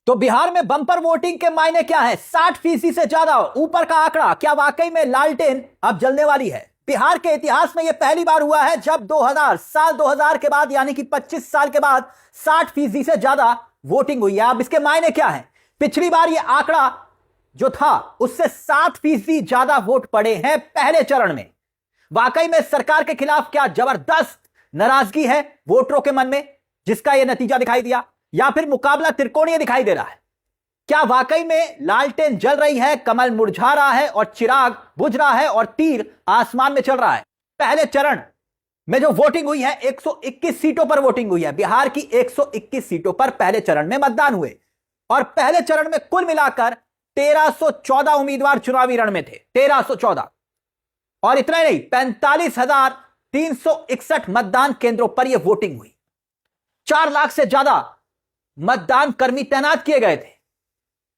तो बिहार में bumper voting के मायने क्या है? 60% से ज्यादा ऊपर का आंकड़ा। क्या वाकई में लालटेन अब जलने वाली है? बिहार के इतिहास में यह पहली बार हुआ है जब 2000 के बाद यानी कि 25 साल के बाद 60% से ज्यादा वोटिंग हुई है। अब इसके मायने क्या है? पिछली बार यह आंकड़ा जो था उससे 7% ज्यादा वोट पड़े हैं पहले चरण में। वाकई में सरकार के खिलाफ क्या जबरदस्त नाराजगी है वोटरों के मन में, जिसका यह नतीजा दिखाई दिया, या फिर मुकाबला त्रिकोणीय दिखाई दे रहा है? क्या वाकई में लालटेन जल रही है, कमल मुरझा रहा है और चिराग बुझ रहा है और तीर आसमान में चल रहा है? पहले चरण में जो वोटिंग हुई है 121 सीटों पर वोटिंग हुई है। बिहार की 121 सीटों पर पहले चरण में मतदान हुए और पहले चरण में कुल मिलाकर 1314 उम्मीदवार चुनावी रण में थे। 1314। और इतना ही नहीं, 45,361 मतदान केंद्रों पर यह वोटिंग हुई। 4 लाख से ज्यादा मतदान कर्मी तैनात किए गए थे।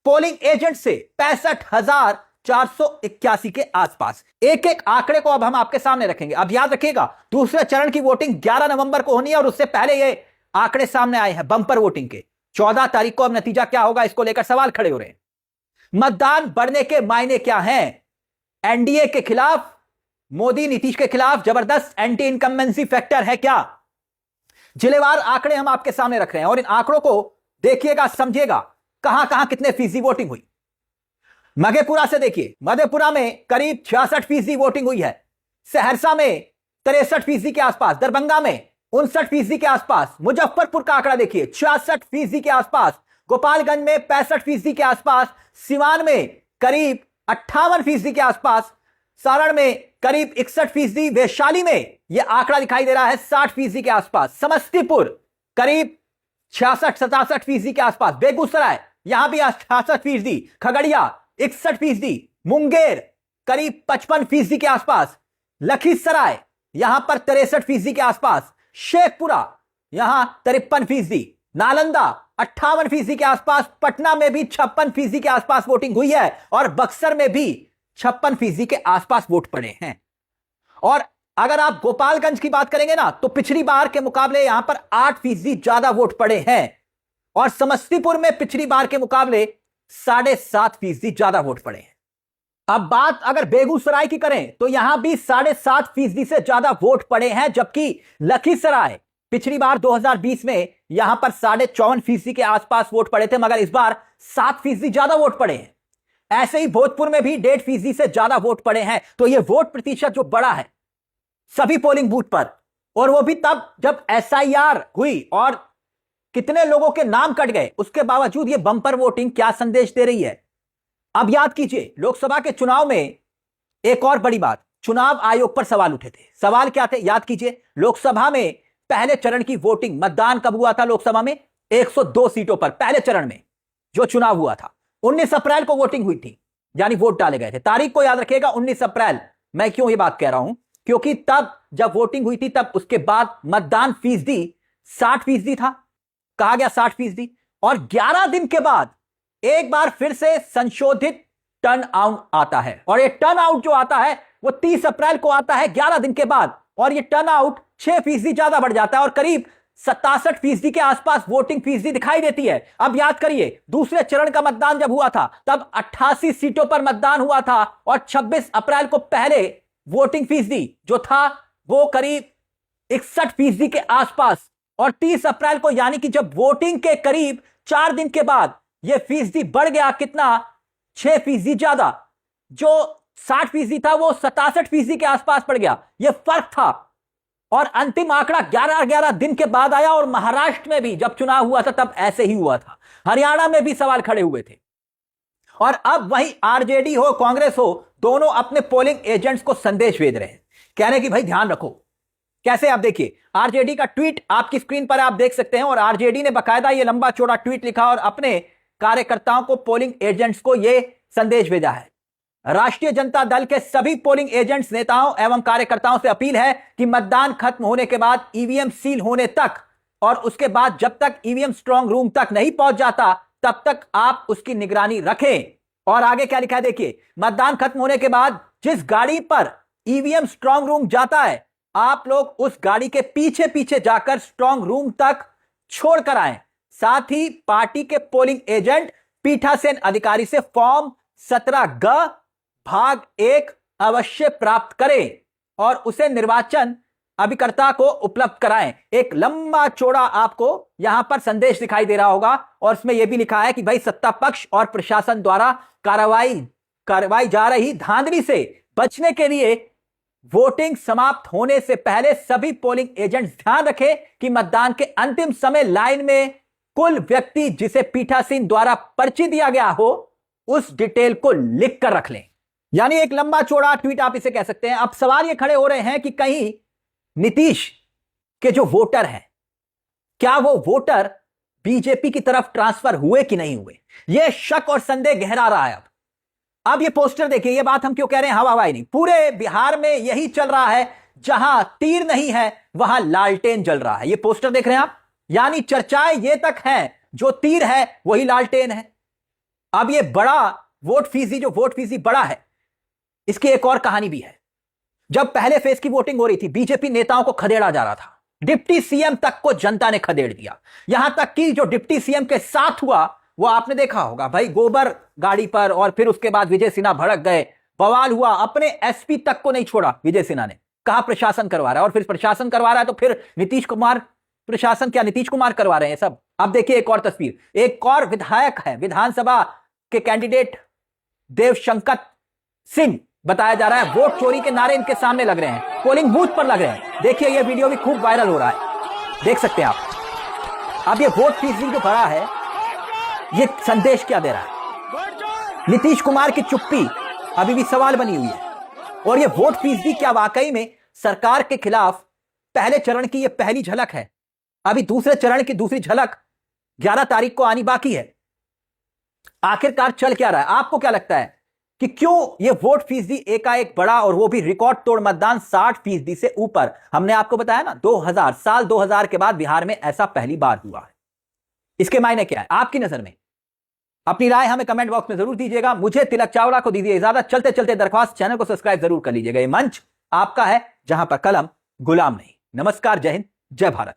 पोलिंग एजेंट से 65,481 के आसपास। एक एक आंकड़े को अब हम आपके सामने रखेंगे। अब याद रखिएगा, दूसरे चरण की वोटिंग 11 नवंबर को होनी है और उससे पहले ये आंकड़े सामने आए हैं बंपर वोटिंग के। 14 तारीख को अब नतीजा क्या होगा, इसको लेकर सवाल खड़े हो रहे हैं। मतदान बढ़ने के मायने क्या हैं? एनडीए के खिलाफ, मोदी नीतीश के खिलाफ जबरदस्त एंटी इनकम्बेंसी फैक्टर है क्या? जिलेवार आंकड़े हम आपके सामने रख रहे हैं और इन आंकड़ों को देखिएगा, समझिएगा कहां कहां कितने फीसदी वोटिंग हुई। मधेपुरा से देखिए, मधेपुरा में करीब 66% वोटिंग हुई है। सहरसा में 63% के आसपास, दरभंगा में 59% के आसपास, मुजफ्फरपुर का आंकड़ा देखिए 66% के आसपास, गोपालगंज में 65% के आसपास, सिवान में करीब 58% के आसपास, सारण में करीब 61%, वैशाली में यह आंकड़ा दिखाई दे रहा है 60% के आसपास, समस्तीपुर करीब 66-67% के आसपास, बेगूसराय यहां भी 66%, खगड़िया 61%, मुंगेर करीब 55% के आसपास, लखीसराय यहां पर 63% के आसपास, शेखपुरा यहां 53%, नालंदा 58% के आसपास, पटना में भी 56% के आसपास वोटिंग हुई है और बक्सर में भी 56% के आसपास वोट पड़े हैं। और अगर आप गोपालगंज की बात करेंगे ना, तो पिछली बार के मुकाबले यहां पर 8% ज्यादा वोट पड़े हैं और समस्तीपुर में पिछली बार के मुकाबले 7.5% ज्यादा वोट पड़े हैं। अब बात अगर बेगूसराय की करें तो यहां भी 7.5% से ज्यादा वोट पड़े हैं, जबकि लखीसराय पिछली बार 2020 में यहां पर 54.5% के आसपास वोट पड़े थे, मगर इस बार 7% ज्यादा वोट पड़े हैं। ऐसे ही भोजपुर में भी 1.5% से ज्यादा वोट पड़े हैं। तो यह वोट प्रतिशत जो बढ़ा है सभी पोलिंग बूथ पर, और वो भी तब जब एसआईआर हुई और कितने लोगों के नाम कट गए, उसके बावजूद यह बंपर वोटिंग क्या संदेश दे रही है? अब याद कीजिए, लोकसभा के चुनाव में एक और बड़ी बात, चुनाव आयोग पर सवाल उठे थे। सवाल क्या थे? याद कीजिए, लोकसभा में पहले चरण की वोटिंग, मतदान कब हुआ था लोकसभा में? 102 सीटों पर पहले चरण में जो चुनाव हुआ था, 19 अप्रैल को वोटिंग हुई थी, यानी वोट डाले गए थे। तारीख को याद रखिएगा, 19 अप्रैल। मैं क्यों ये बात कह रहा हूं? क्योंकि तब जब वोटिंग हुई थी तब उसके बाद मतदान फीसदी 60% था, कहा गया 60%, और 11 दिन के बाद एक बार फिर से संशोधित टर्न आउट आता है। और ये टर्न आउट जो आता है वो 30 अप्रैल को आता है, 11 दिन के बाद, और ये टर्न आउट 6% ज्यादा बढ़ जाता है और करीब 67% के आसपास वोटिंग फीसदी दिखाई देती है। अब याद करिए, दूसरे चरण का मतदान जब हुआ था तब 88 सीटों पर मतदान हुआ था और 26 अप्रैल को पहले वोटिंग फीसदी जो था वो करीब 61% के आसपास, और 30 अप्रैल को यानी कि जब वोटिंग के करीब 4 दिन के बाद यह फीसदी बढ़ गया, कितना? 6% ज्यादा। जो 60% था वो 67% के आसपास पड़ गया। यह फर्क था और अंतिम आंकड़ा 11 दिन के बाद आया। और महाराष्ट्र में भी जब चुनाव हुआ था तब ऐसे ही हुआ था, हरियाणा में भी सवाल खड़े हुए थे। और अब वही आरजेडी हो, कांग्रेस हो, दोनों अपने पोलिंग एजेंट्स को संदेश भेज रहे हैं, कह रहे हैं कि भाई ध्यान रखो। कैसे? आप देखिए, आरजेडी का ट्वीट आपकी स्क्रीन पर आप देख सकते हैं और आरजेडी ने बकायदा ये लंबा चौड़ा ट्वीट लिखा और अपने कार्यकर्ताओं को, पोलिंग एजेंट्स को यह संदेश भेजा है। राष्ट्रीय जनता दल के सभी पोलिंग एजेंट्स, नेताओं एवं कार्यकर्ताओं से अपील है कि मतदान खत्म होने के बाद ईवीएम सील होने तक और उसके बाद जब तक ईवीएम स्ट्रांग रूम तक नहीं पहुंच जाता तब तक आप उसकी निगरानी रखें। और आगे क्या लिखा है देखिए, मतदान खत्म होने के बाद जिस गाड़ी पर ईवीएम स्ट्रांग रूम जाता है, आप लोग उस गाड़ी के पीछे पीछे जाकर स्ट्रांग रूम तक छोड़ कर आए। साथ ही पार्टी के पोलिंग एजेंट पीठासीन अधिकारी से फॉर्म 17G भाग 1 अवश्य प्राप्त करें और उसे निर्वाचन अभिकर्ता को उपलब्ध कराएं। एक लंबा चौड़ा आपको यहां पर संदेश दिखाई दे रहा होगा और इसमें यह भी लिखा है कि भाई सत्ता पक्ष और प्रशासन द्वारा कार्रवाई जा रही धांधली से बचने के लिए वोटिंग समाप्त होने से पहले सभी पोलिंग एजेंट्स ध्यान रखें कि मतदान के अंतिम समय लाइन में कुल व्यक्ति जिसे पीठासीन द्वारा पर्ची दिया गया हो उस डिटेल को लिख कर रख लें। यानी एक लंबा चौड़ा ट्वीट आप इसे कह सकते हैं। अब सवाल ये खड़े हो रहे हैं कि कहीं नीतीश के जो वोटर हैं, क्या वो वोटर बीजेपी की तरफ ट्रांसफर हुए कि नहीं हुए, यह शक और संदेह गहरा रहा है। अब ये पोस्टर देखिए, ये बात हम क्यों कह रहे हैं हवा हवाई नहीं, पूरे बिहार में यही चल रहा है, जहां तीर नहीं है वहां लालटेन जल रहा है। ये पोस्टर देख रहे हैं आप, यानी चर्चाएं ये तक हैं, जो तीर है वही लालटेन है। अब ये बड़ा वोट फीसी बड़ा है, इसकी एक और कहानी भी है। जब पहले फेज की वोटिंग हो रही थी, बीजेपी नेताओं को खदेड़ा जा रहा था, डिप्टी सीएम तक को जनता ने खदेड़ दिया। यहां तक कि जो डिप्टी सीएम के साथ हुआ वो आपने देखा होगा, भाई गोबर गाड़ी पर, और फिर उसके बाद विजय सिन्हा भड़क गए, बवाल हुआ, अपने एसपी तक को नहीं छोड़ा विजय सिन्हा ने, कहा प्रशासन करवा रहा है, और फिर प्रशासन करवा रहा है तो फिर नीतीश कुमार, प्रशासन क्या नीतीश कुमार करवा रहे हैं सब। अब देखिए एक और तस्वीर, एक और विधायक है, विधानसभा के कैंडिडेट देवशंकर सिंह बताया जा रहा है, वोट चोरी के नारे इनके सामने लग रहे हैं, पोलिंग बूथ पर लग रहे हैं। देखिए ये वीडियो भी खूब वायरल हो रहा है, देख सकते हैं आप। अब ये वोट फीसिंग जो भरा है, ये संदेश क्या दे रहा है? नीतीश कुमार की चुप्पी अभी भी सवाल बनी हुई है, और ये वोट फीसदी क्या वाकई में सरकार के खिलाफ पहले चरण की ये पहली झलक है? अभी दूसरे चरण की दूसरी झलक 11 तारीख को आनी बाकी है। आखिरकार चल क्या रहा है? आपको क्या लगता है कि क्यों ये वोट फीसदी एकाएक बढ़ा, और वो भी रिकॉर्ड तोड़ मतदान 60% से ऊपर? हमने आपको बताया ना, साल 2000 के बाद बिहार में ऐसा पहली बार हुआ है। इसके मायने क्या है आपकी नजर में? अपनी राय हमें कमेंट बॉक्स में जरूर दीजिएगा। मुझे तिलक चावला को दीजिए इजाजत। चलते चलते दरख्वास्त, चैनल को सब्सक्राइब जरूर कर लीजिएगा। ये मंच आपका है जहां पर कलम गुलाम नहीं। नमस्कार, जय हिंद, जय भारत।